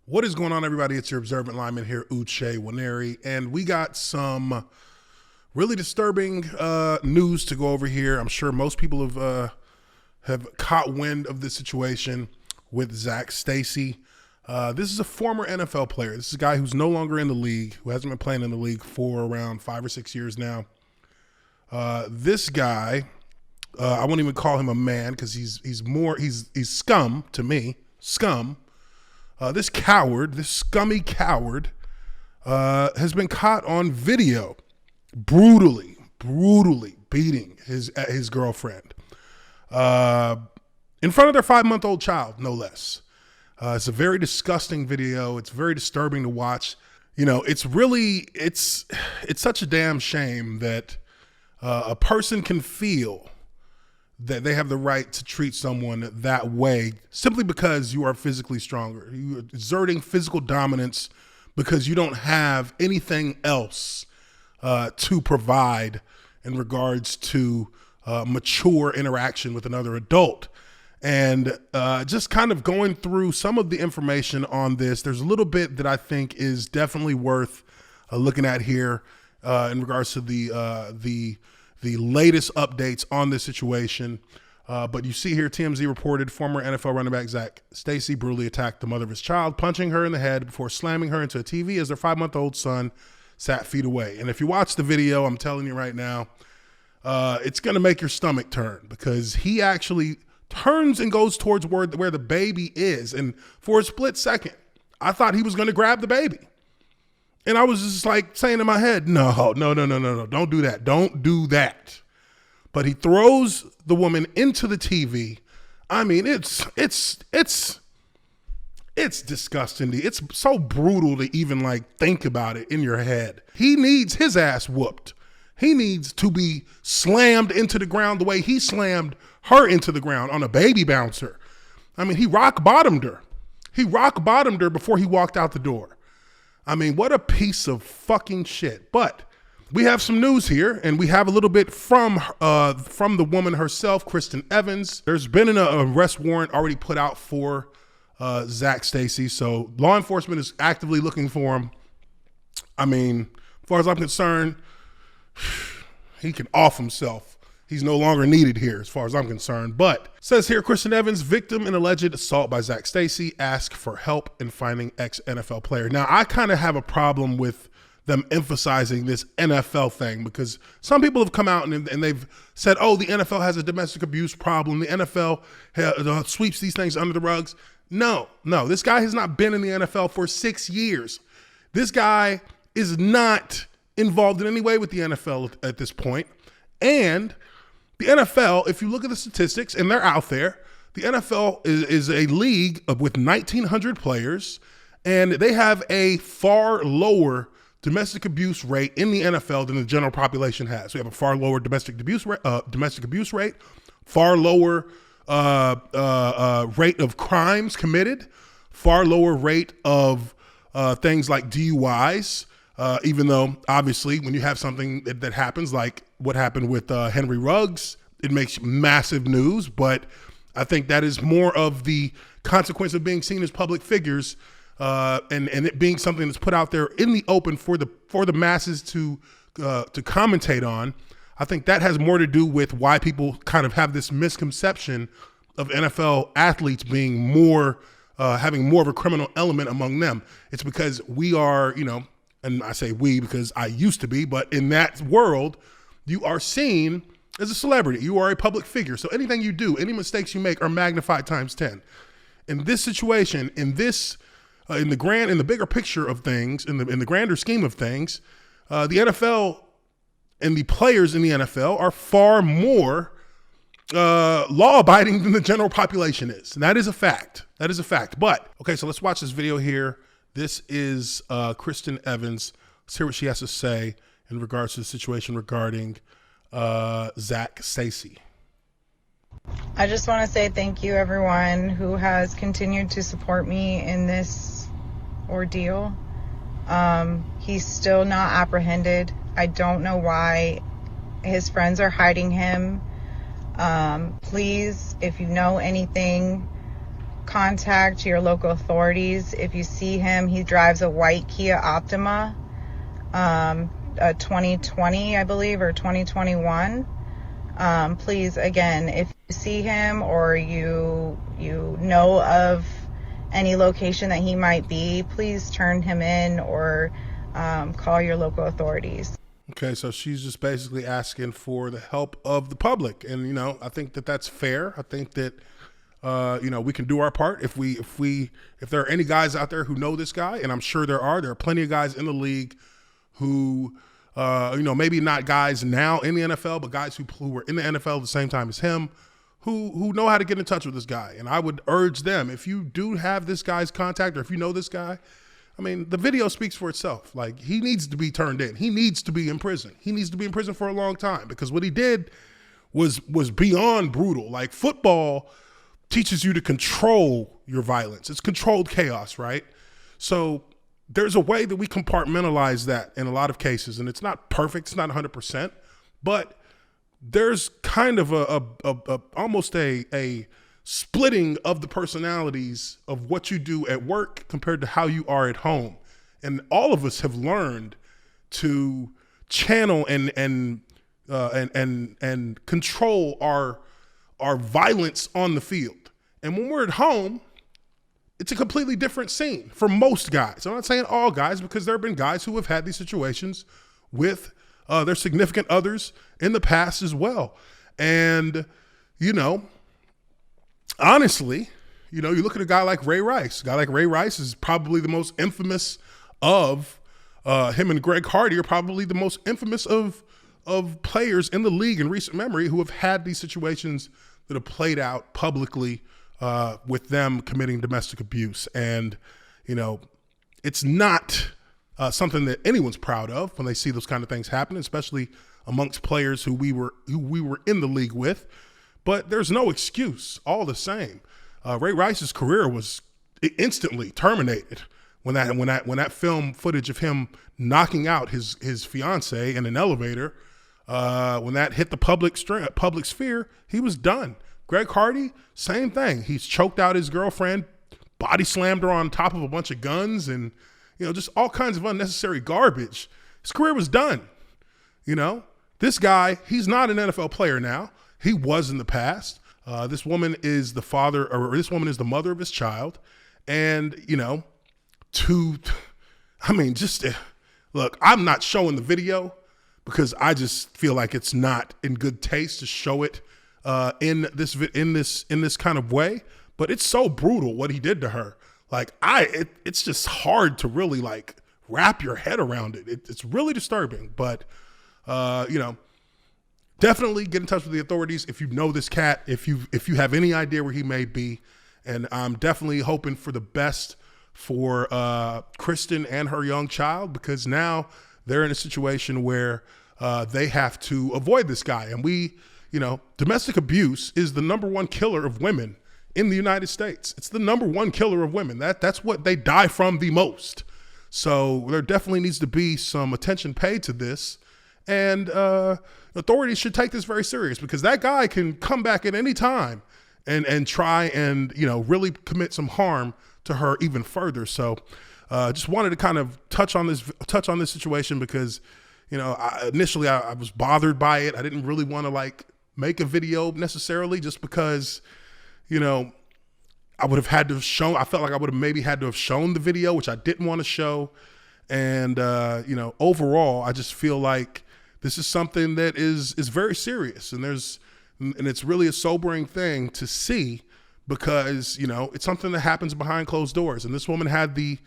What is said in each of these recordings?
What is going on, everybody? It's your observant lineman here, Uche, Nwaneri, and we got some really disturbing news to go over here. I'm sure most people have caught wind of this situation with Zac Stacy. This is a former NFL player. This is a guy who's no longer in the league, who hasn't been playing in the league for around 5 or 6 years now. This guy, I won't even call him a man because he's scum to me, scum. This coward, this scummy coward, has been caught on video brutally beating his girlfriend in front of their 5-month-old child, no less. It's a very disgusting video. It's very disturbing to watch. You know, it's such a damn shame that a person can feel that they have the right to treat someone that way simply because you are physically stronger. You are exerting physical dominance because you don't have anything else to provide in regards to mature interaction with another adult. And just kind of going through some of the information on this, there's a little bit that I think is definitely worth looking at here in regards to the latest updates on this situation. But you see here, TMZ reported former NFL running back Zac Stacy brutally attacked the mother of his child, punching her in the head before slamming her into a TV as their 5-month-old son sat feet away. And if you watch the video, I'm telling you right now, it's going to make your stomach turn, because he actually turns and goes towards where the baby is. And for a split second, I thought he was going to grab the baby. And I was just like saying in my head, no, don't do that. Don't do that. But he throws the woman into the TV. I mean, it's disgusting. It's so brutal to even like think about it in your head. He needs his ass whooped. He needs to be slammed into the ground the way he slammed her into the ground on a baby bouncer. I mean, he rock bottomed her. He rock bottomed her before he walked out the door. I mean, what a piece of fucking shit. But we have some news here, and we have a little bit from the woman herself, Kristin Evans. There's been an arrest warrant already put out for Zac Stacy, so law enforcement is actively looking for him. I mean, as far as I'm concerned, he can off himself. He's no longer needed here as far as I'm concerned. But it says here, Kristin Evans, victim in alleged assault by Zac Stacy, asked for help in finding ex-NFL player. Now, I kind of have a problem with them emphasizing this NFL thing, because some people have come out and they've said, oh, the NFL has a domestic abuse problem. The NFL sweeps these things under the rugs. No, this guy has not been in the NFL for 6 years. This guy is not involved in any way with the NFL at this point. And the NFL, if you look at the statistics, and they're out there, the NFL is a league with 1,900 players, and they have a far lower domestic abuse rate in the NFL than the general population has. We have a far lower domestic abuse rate, far lower rate of crimes committed, far lower rate of things like DUIs. Even though, obviously, when you have something that happens like what happened with Henry Ruggs, it makes massive news. But I think that is more of the consequence of being seen as public figures, and it being something that's put out there in the open for the masses to commentate on. I think that has more to do with why people kind of have this misconception of NFL athletes being more, having more of a criminal element among them. It's because we are, and I say we because I used to be, but in that world, you are seen as a celebrity. You are a public figure. So anything you do, any mistakes you make are magnified times 10. In this situation, in the bigger picture of things, in the grander scheme of things, the NFL and the players in the NFL are far more law-abiding than the general population is. And that is a fact. That is a fact. But, okay, so let's watch this video here. This is Kristin Evans. Let's hear what she has to say in regards to the situation regarding Zac Stacy. I just want to say thank you, everyone who has continued to support me in this ordeal. He's still not apprehended. I don't know why his friends are hiding him. Please, if you know anything, contact your local authorities. If you see him, he drives a white Kia Optima, a 2020, I believe, or 2021. Please, again, if you see him or you know of any location that he might be, please turn him in or call your local authorities. Okay, so she's just basically asking for the help of the public, and I think that that's fair. I think that we can do our part if there are any guys out there who know this guy, and I'm sure there are plenty of guys in the league who maybe not guys now in the NFL, but guys who were in the NFL at the same time as him, who know how to get in touch with this guy. And I would urge them, if you do have this guy's contact or if you know this guy, I mean, the video speaks for itself. Like, he needs to be turned in. He needs to be in prison. He needs to be in prison for a long time, because what he did was beyond brutal. Like, football teaches you to control your violence. It's controlled chaos, right? So there's a way that we compartmentalize that in a lot of cases, and it's not perfect. It's not 100%, but there's kind of almost a splitting of the personalities of what you do at work compared to how you are at home. And all of us have learned to channel and control our violence on the field. And when we're at home, it's a completely different scene for most guys. I'm not saying all guys, because there have been guys who have had these situations with their significant others in the past as well. And, honestly, you look at a guy like Ray Rice. A guy like Ray Rice is probably the most infamous of him, and Greg Hardy are probably the most infamous of players in the league in recent memory who have had these situations that have played out publicly with them committing domestic abuse. And, it's not something that anyone's proud of when they see those kind of things happen, especially amongst players who we were in the league with. But there's no excuse all the same. Ray Rice's career was instantly terminated when that film footage of him knocking out his fiance in an elevator, when that hit the public sphere, he was done. Greg Hardy, same thing. He's choked out his girlfriend, body slammed her on top of a bunch of guns, and just all kinds of unnecessary garbage. His career was done. This guy, he's not an NFL player now. He was in the past. This woman is the mother of his child. And, look, I'm not showing the video because I just feel like it's not in good taste to show it in this kind of way. But it's so brutal what he did to her. Like, it's just hard to really wrap your head around it. It's really disturbing. But definitely get in touch with the authorities if you know this cat, if you have any idea where he may be. And I'm definitely hoping for the best for Kristin and her young child, because now they're in a situation where they have to avoid this guy. And domestic abuse is the #1 killer of women in the United States. It's the #1 killer of women. That's what they die from the most. So there definitely needs to be some attention paid to this. And authorities should take this very serious, because that guy can come back at any time and try and really commit some harm to her even further. So just wanted to kind of touch on this situation, because initially I was bothered by it. I didn't really want to make a video necessarily, just because I would have had to have shown. I felt like I would have maybe had to have shown the video, which I didn't want to show. And overall, I just feel like this is something that is very serious, and it's really a sobering thing to see, because it's something that happens behind closed doors. And this woman had the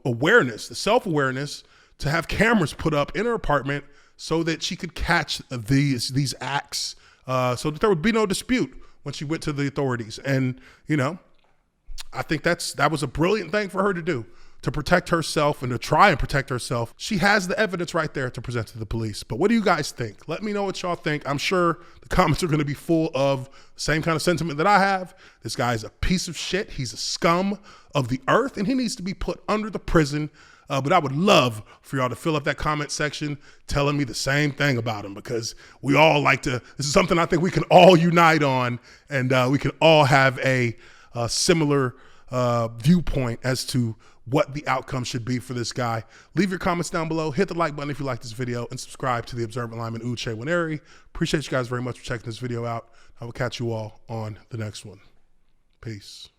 awareness, the self-awareness, to have cameras put up in her apartment so that she could catch these acts, so that there would be no dispute when she went to the authorities. And I think that was a brilliant thing for her to do, to protect herself and to try and protect herself. She has the evidence right there to present to the police. But what do you guys think? Let me know what y'all think. I'm sure the comments are going to be full of the same kind of sentiment that I have. This guy's a piece of shit. He's a scum of the earth, and he needs to be put under the prison. But I would love for y'all to fill up that comment section telling me the same thing about him, because we all this is something I think we can all unite on, and we can all have a a similar viewpoint as to what the outcome should be for this guy. Leave your comments down below. Hit the like button if you like this video, and subscribe to the Observant Lineman Uche Nwaneri. Appreciate you guys very much for checking this video out. I will catch you all on the next one. Peace.